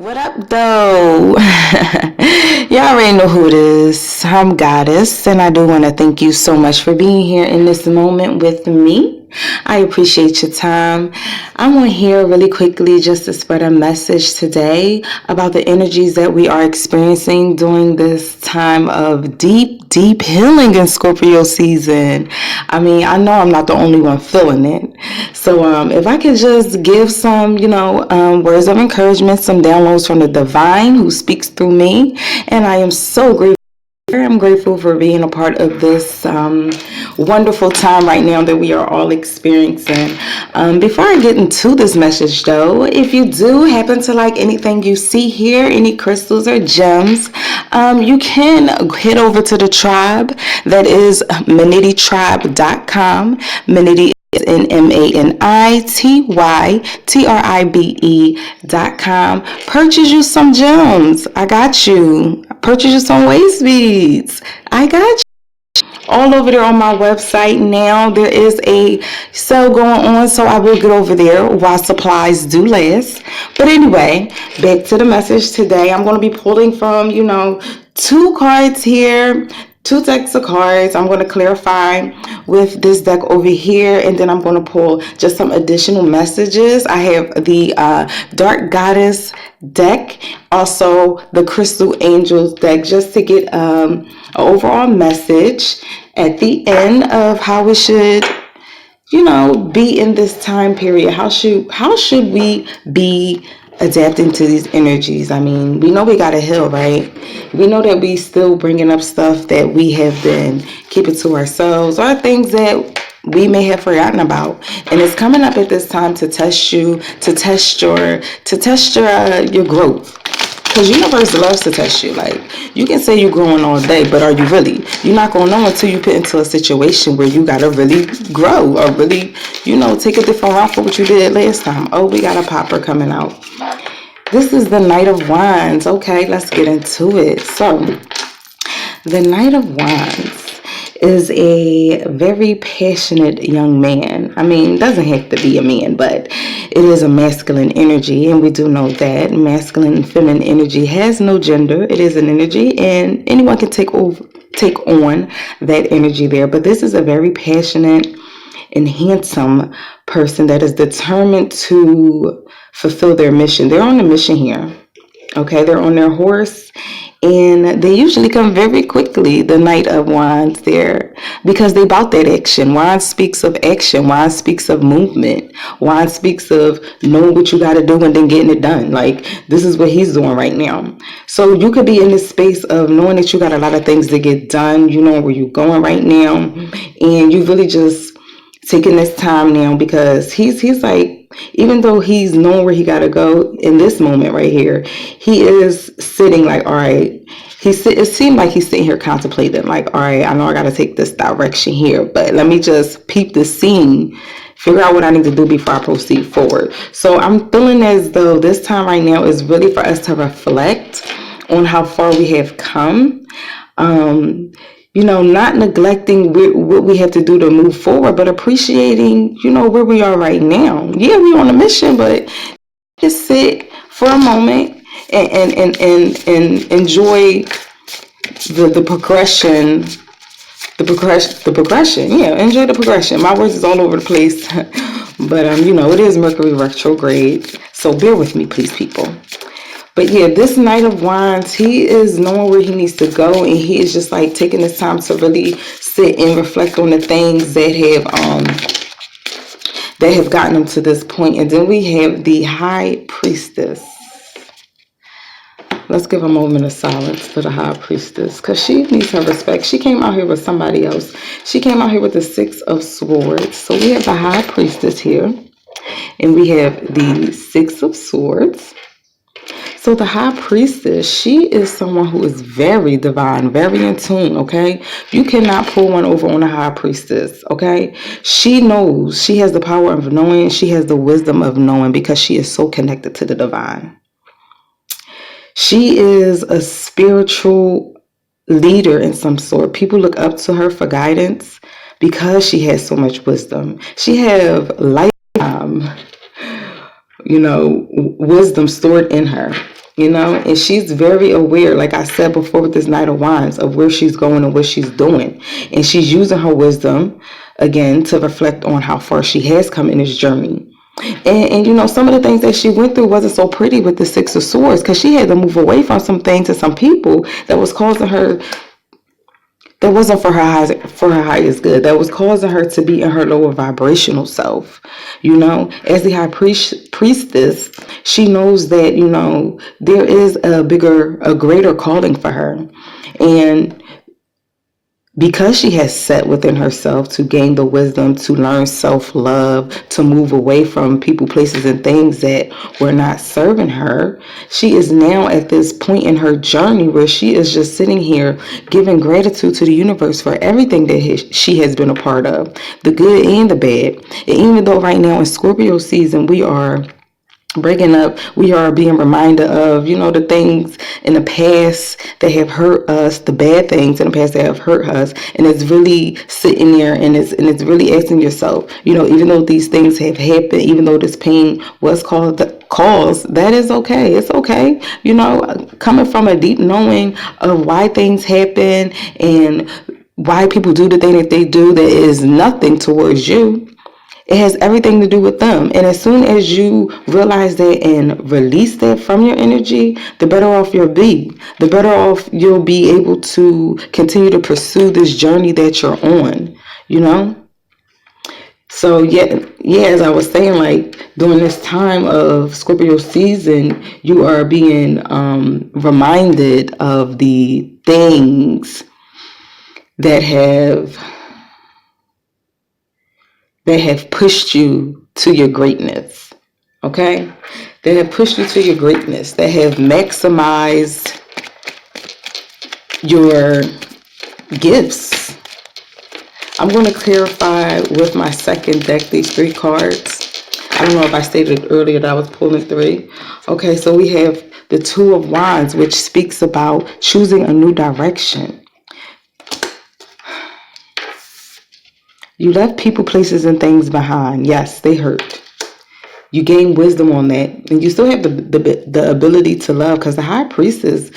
What up, though? Y'all already know who it is. I'm Goddess, and I do want to thank you so much for being here in this moment with me. I appreciate your time. I'm on here really quickly just to spread a message today about the energies that we are experiencing during this time of deep healing in Scorpio season. I mean, I know I'm not the only one feeling it. So if I could just give some, words of encouragement, some downloads from the divine who speaks through me. And I am so grateful. I'm grateful for being a part of this wonderful time right now that we are all experiencing. Before I get into this message, though, if you do happen to like anything you see here, any crystals or gems, you can head over to the tribe. That is MANITYTRIBE.com. Manity is MANITYTRIBE.com. Purchase you some gems. I got you. Purchase you some waist beads. I got you. All over there on my website now. There is a sale going on, so I will get over there while supplies do last. But anyway, back to the message today. I'm going to be pulling from, two cards here. Two decks of cards. I'm going to clarify with this deck over here, and then I'm going to pull just some additional messages. I have the Dark Goddess deck, also the Crystal Angels deck, just to get an overall message at the end of how we should, be in this time period. How should we be adapting to these energies? I mean, we know we gotta heal, right? We know that we still bringing up stuff that we have been keeping to ourselves, or things that we may have forgotten about, and it's coming up at this time to test you, to test your growth. Because universe loves to test you. Like, you can say you're growing all day, but are you really? You're not going to know until you put into a situation where you got to really grow, or really, take a different route for what you did last time. Oh, we got a popper coming out. This is the Knight of Wands. Okay, let's get into it. So, the Knight of Wands is a very passionate young man. I mean, doesn't have to be a man, but it is a masculine energy, and we do know that masculine and feminine energy has no gender. It is an energy, and anyone can take on that energy there. But this is a very passionate and handsome person that is determined to fulfill their mission. They're on a mission here. Okay, they're on their horse, and they usually come very quickly, the Knight of Wands there, because they about that action. Wands speaks of action. Wands speaks of movement. Wands speaks of knowing what you got to do and then getting it done. Like, this is what he's doing right now. So you could be in this space of knowing that you got a lot of things to get done. You know where you're going right now, and you really just taking this time now, because he's like, even though he's knowing where he got to go in this moment right here, he is sitting like, all right, it seemed like he's sitting here contemplating like, all right, I know I got to take this direction here, but let me just peep the scene, figure out what I need to do before I proceed forward. So I'm feeling as though this time right now is really for us to reflect on how far we have come. Not neglecting what we have to do to move forward, but appreciating, where we are right now. Yeah, we're on a mission, but just sit for a moment and enjoy the progression. The progression. Yeah, enjoy the progression. My words is all over the place, but it is Mercury retrograde, so bear with me, please, people. But yeah, this Knight of Wands, he is knowing where he needs to go, and he is just like taking this time to really sit and reflect on the things that have gotten him to this point. And then we have the High Priestess. Let's give a moment of silence for the High Priestess, because she needs her respect. She came out here with somebody else. She came out here with the Six of Swords. So we have the High Priestess here, and we have the Six of Swords. So the High Priestess, she is someone who is very divine, very in tune, okay? You cannot pull one over on a High Priestess, okay? She knows. She has the power of knowing. She has the wisdom of knowing, because she is so connected to the divine. She is a spiritual leader in some sort. People look up to her for guidance because she has so much wisdom. She have lifetime wisdom stored in her. you know, and she's very aware, like I said before with this Knight of Wands, of where she's going and what she's doing. And she's using her wisdom, again, to reflect on how far she has come in this journey. And you know, some of the things that she went through wasn't so pretty with the Six of Swords, because she had to move away from some things and some people that was causing her, that wasn't for her highest good, that was causing her to be in her lower vibrational self. You know, as the high priestess, she knows that, you know, there is a greater calling for her. And because she has set within herself to gain the wisdom to learn self-love, to move away from people, places, and things that were not serving her, she is now at this point in her journey where she is just sitting here giving gratitude to the universe for everything that she has been a part of, the good and the bad. And even though right now in Scorpio season we are breaking up, we are being reminded of, you know, the things in the past that have hurt us, the bad things in the past that have hurt us. And it's really sitting there, and it's really asking yourself, you know, even though these things have happened, even though this pain was caused, that is okay. It's okay. You know, coming from a deep knowing of why things happen and why people do the thing that they do, that is nothing towards you. It has everything to do with them. And as soon as you realize that and release that from your energy, the better off you'll be. The better off you'll be able to continue to pursue this journey that you're on, you know? So yeah, as I was saying, like during this time of Scorpio season, you are being reminded of the things that have pushed you to your greatness, okay? That have pushed you to your greatness, that have maximized your gifts. I'm going to clarify with my second deck these three cards. I don't know if I stated earlier that I was pulling three. Okay, so we have the Two of Wands, which speaks about choosing a new direction. You left people, places, and things behind. Yes, they hurt. You gain wisdom on that. And you still have the ability to love, because the high priestess,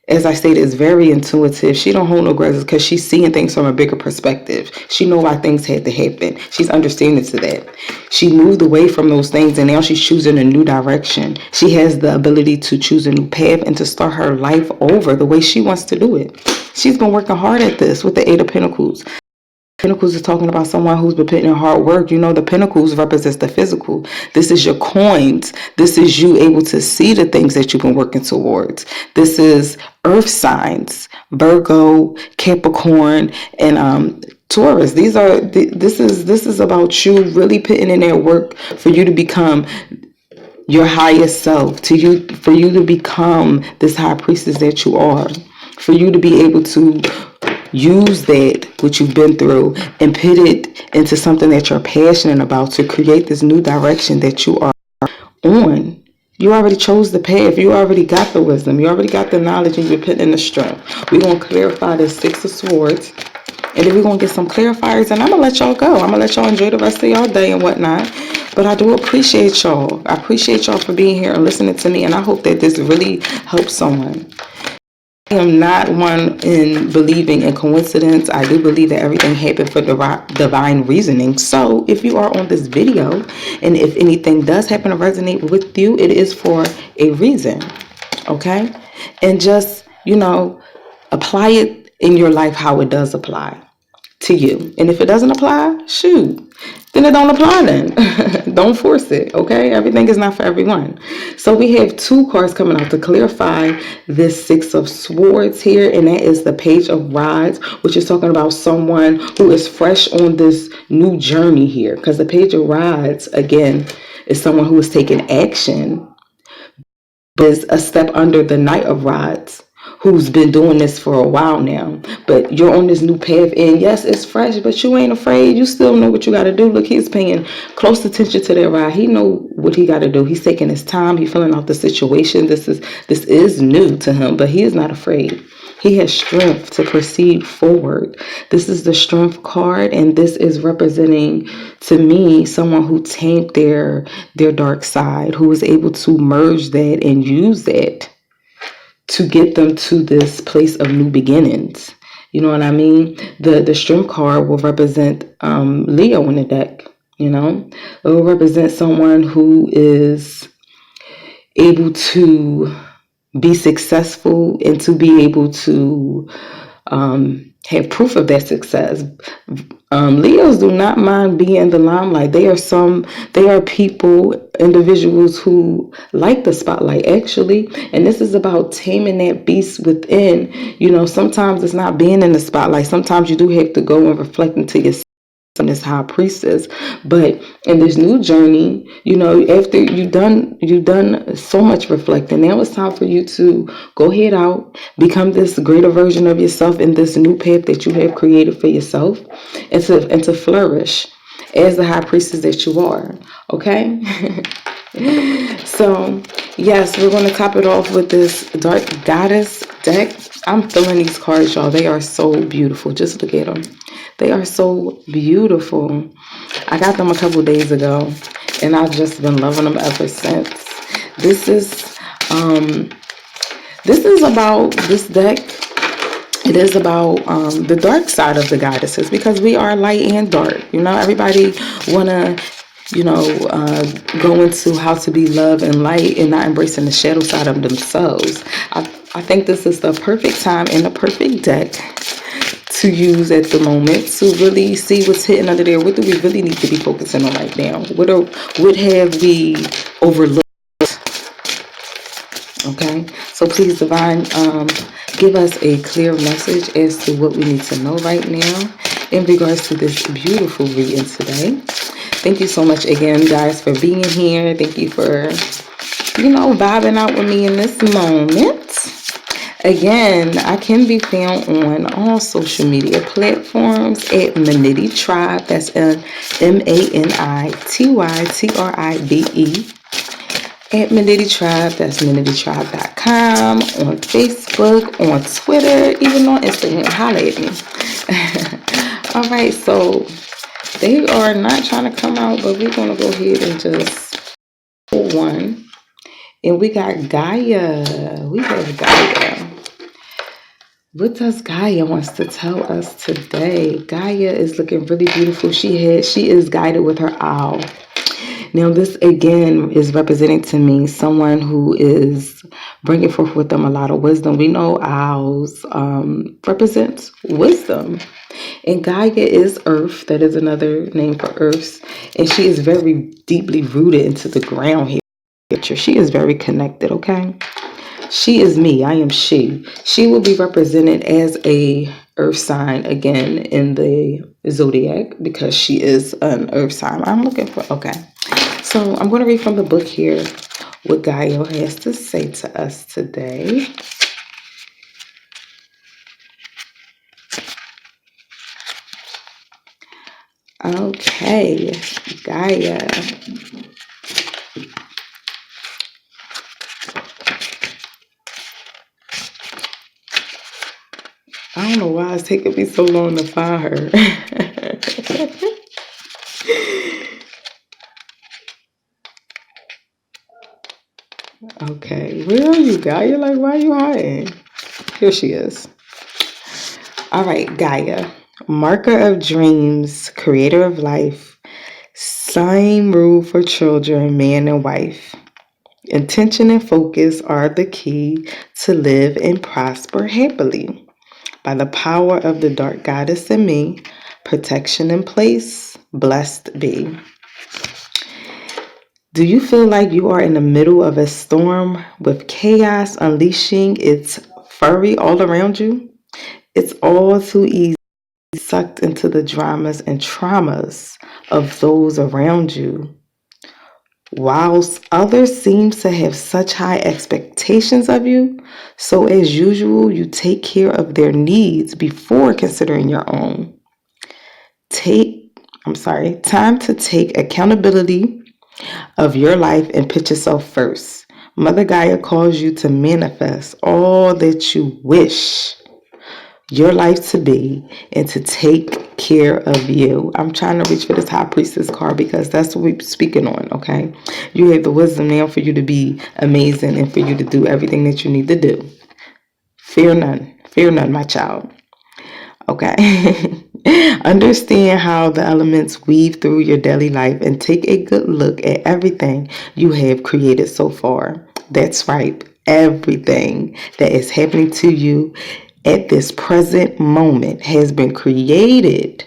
as I stated, is very intuitive. She don't hold no grudges because she's seeing things from a bigger perspective. She know why things had to happen. She's understanding to that. She moved away from those things, and now she's choosing a new direction. She has the ability to choose a new path and to start her life over the way she wants to do it. She's been working hard at this with the Eight of Pentacles. Pentacles is talking about someone who's been putting in hard work. You know, the Pentacles represents the physical. This is your coins. This is you able to see the things that you've been working towards. This is earth signs, Virgo, Capricorn, and Taurus. This is about you really putting in that work for you to become your highest self, for you to become this high priestess that you are, for you to be able to use that, what you've been through, and put it into something that you're passionate about, to create this new direction that you are on. You already chose the path. You already got the wisdom. You already got the knowledge, and you're putting in the strength. We're going to clarify this Six of Swords, and then we're going to get some clarifiers, and I'm going to let y'all go. I'm going to let y'all enjoy the rest of y'all day and whatnot. But I do appreciate y'all. I appreciate y'all for being here and listening to me, and I hope that this really helps someone. I am not one in believing in coincidence. I do believe that everything happened for divine reasoning. So if you are on this video, and if anything does happen to resonate with you, it is for a reason, okay? And just, you know, apply it in your life how it does apply to you. And if it doesn't apply, shoot, then it don't apply then. Don't force it, okay? Everything is not for everyone. So we have two cards coming out to clarify this Six of Swords here, and that is the Page of Rods, which is talking about someone who is fresh on this new journey here. Because the Page of Rods, again, is someone who is taking action, but is a step under the Knight of Rods, who's been doing this for a while now. But you're on this new path, and yes, it's fresh, but you ain't afraid. You still know what you got to do. Look, he's paying close attention to that ride. He know what he got to do. He's taking his time. He's filling out the situation. This is new to him, but he is not afraid. He has strength to proceed forward. This is the Strength card, and this is representing, to me, someone who tamed their dark side, who was able to merge that and use that to get them to this place of new beginnings. You know what I mean? The Strength card will represent Leo in the deck. You know, it will represent someone who is able to be successful and to be able to have proof of their success. Leos do not mind being in the limelight. They are people, individuals who like the spotlight, actually. And this is about taming that beast within. You know, sometimes it's not being in the spotlight. Sometimes you do have to go and reflect into yourself, this high priestess. But in this new journey, you know, after you've done so much reflecting, now it's time for you to go head out, become this greater version of yourself in this new path that you have created for yourself, and to flourish as the high priestess that you are. Okay. So yes, we're going to top it off with this Dark Goddess deck. I'm feeling these cards, y'all. They are so beautiful. Just look at them. They are so beautiful. I got them a couple days ago, and I've just been loving them ever since. This is about this deck. It is about the dark side of the goddesses, because we are light and dark. You know, everybody wanna, you know, go into how to be love and light and not embracing the shadow side of themselves. I think this is the perfect time and the perfect deck to use at the moment to really see what's hidden under there. What do we really need to be focusing on right now? What have we overlooked? Okay, so please, Divine, give us a clear message as to what we need to know right now in regards to this beautiful reading today. Thank you so much again, guys, for being here. Thank you for, you know, vibing out with me in this moment. Again, I can be found on all social media platforms at MANITYTRIBE. That's MANITYTRIBE. At MANITYTRIBE. That's MANITYTRIBE.com. On Facebook, on Twitter, even on Instagram. Holla at me. All right, so they are not trying to come out, but we're going to go ahead and just pull one. And we got Gaia. We have Gaia. What does Gaia wants to tell us today? Gaia is looking really beautiful. She is guided with her owl. Now, this again is representing to me someone who is bringing forth with them a lot of wisdom. We know owls represents wisdom. And Gaia is earth. That is another name for earth. And she is very deeply rooted into the ground here. She is very connected, okay? She is me. I am she. She will be represented as a earth sign again in the zodiac because she is an earth sign. I'm looking for, okay. So I'm going to read from the book here what Gaia has to say to us today. Okay, Gaia. I don't know why it's taking me so long to find her. Okay, where are you, Gaia? Like, why are you hiding? Here she is. All right, Gaia. Marker of dreams, creator of life. Same rule for children, man and wife. Intention and focus are the key to live and prosper happily. By the power of the dark goddess in me, protection in place, blessed be. Do you feel like you are in the middle of a storm with chaos unleashing its fury all around you? It's all too easy to be sucked into the dramas and traumas of those around you. Whilst others seem to have such high expectations of you, so as usual, you take care of their needs before considering your own. Time to take accountability of your life and put yourself first. Mother Gaia calls you to manifest all that you wish your life to be and to take care of you. I'm trying to reach for this High Priestess card because that's what we're speaking on, okay? You have the wisdom now for you to be amazing and for you to do everything that you need to do. Fear none. Fear none, my child. Okay. Understand how the elements weave through your daily life and take a good look at everything you have created so far. That's right. Everything that is happening to you at this present moment has been created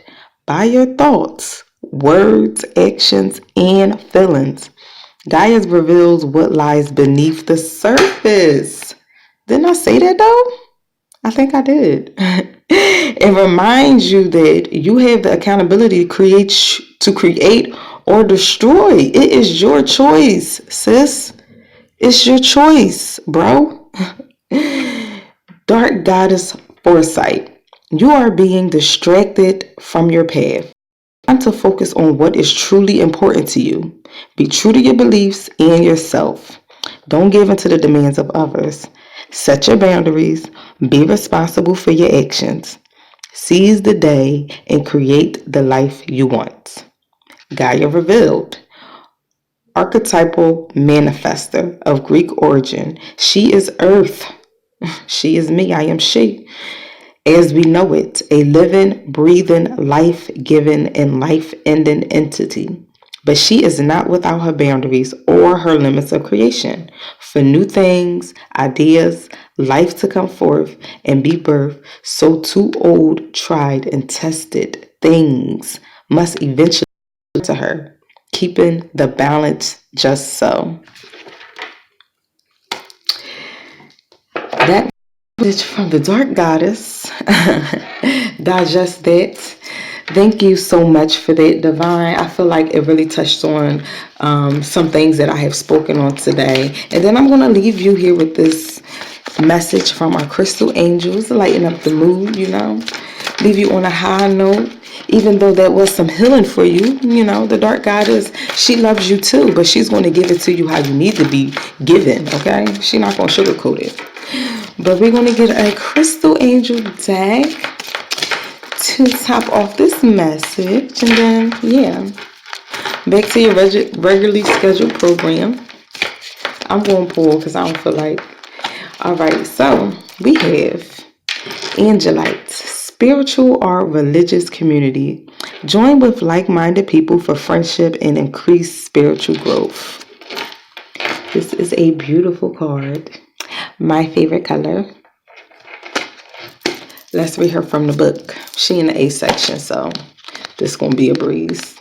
by your thoughts, words, actions, and feelings. Gaia reveals what lies beneath the surface. Didn't I say that though? I think I did. It reminds you that you have the accountability to create or destroy. It is your choice, sis. It's your choice, bro. Dark goddess foresight. You are being distracted from your path. Time to focus on what is truly important to you. Be true to your beliefs and yourself. Don't give in to the demands of others. Set your boundaries. Be responsible for your actions. Seize the day and create the life you want. Gaia revealed. Archetypal manifester of Greek origin. She is earth. She is me. I am she. As we know it, a living, breathing, life-giving, and life-ending entity. But she is not without her boundaries or her limits of creation. For new things, ideas, life to come forth and be birthed, so too old, tried, and tested things must eventually come to her, keeping the balance just so. That message from the Dark Goddess. Digest that. Thank you so much for that, Divine. I feel like it really touched on some things that I have spoken on today. And then I'm going to leave you here with this message from our crystal angels, lighten up the mood, leave you on a high note. Even though that was some healing for you, the Dark Goddess, she loves you too, but she's going to give it to you how you need to be given, okay? She's not going to sugarcoat it. But we're going to get a crystal angel deck to top off this message. And then, back to your regularly scheduled program. I'm going to pull because I don't feel like. All right, so we have Angelites, spiritual or religious community. Join with like-minded people for friendship and increased spiritual growth. This is a beautiful card. My favorite color. Let's read her from the book. She in the A section, so this is going to be a breeze.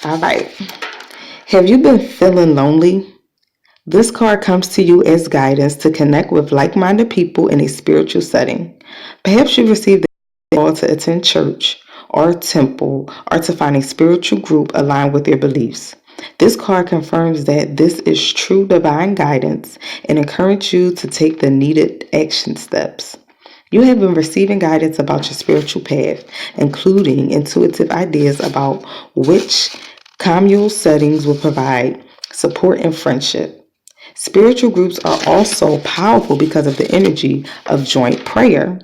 All right. Have you been feeling lonely? This card comes to you as guidance to connect with like-minded people in a spiritual setting. Perhaps you received a call to attend church or temple or to find a spiritual group aligned with your beliefs. This card confirms that this is true divine guidance and encourages you to take the needed action steps. You have been receiving guidance about your spiritual path, including intuitive ideas about which communal settings will provide support and friendship. Spiritual groups are also powerful because of the energy of joint prayer,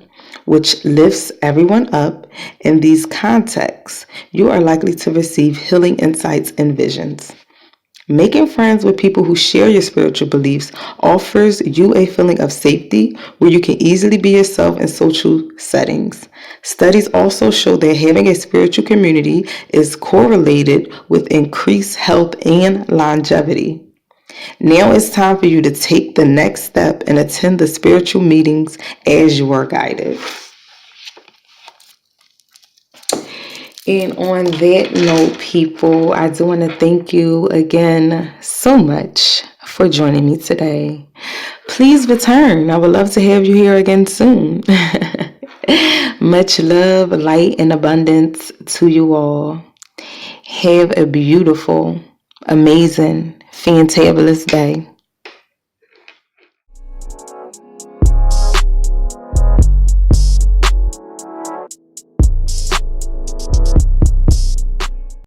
which lifts everyone up. In these contexts, you are likely to receive healing insights and visions. Making friends with people who share your spiritual beliefs offers you a feeling of safety where you can easily be yourself in social settings. Studies also show that having a spiritual community is correlated with increased health and longevity. Now it's time for you to take the next step and attend the spiritual meetings as you are guided. And on that note, people, I do want to thank you again so much for joining me today. Please return. I would love to have you here again soon. Much love, light, and abundance to you all. Have a beautiful, amazing, fantabulous day.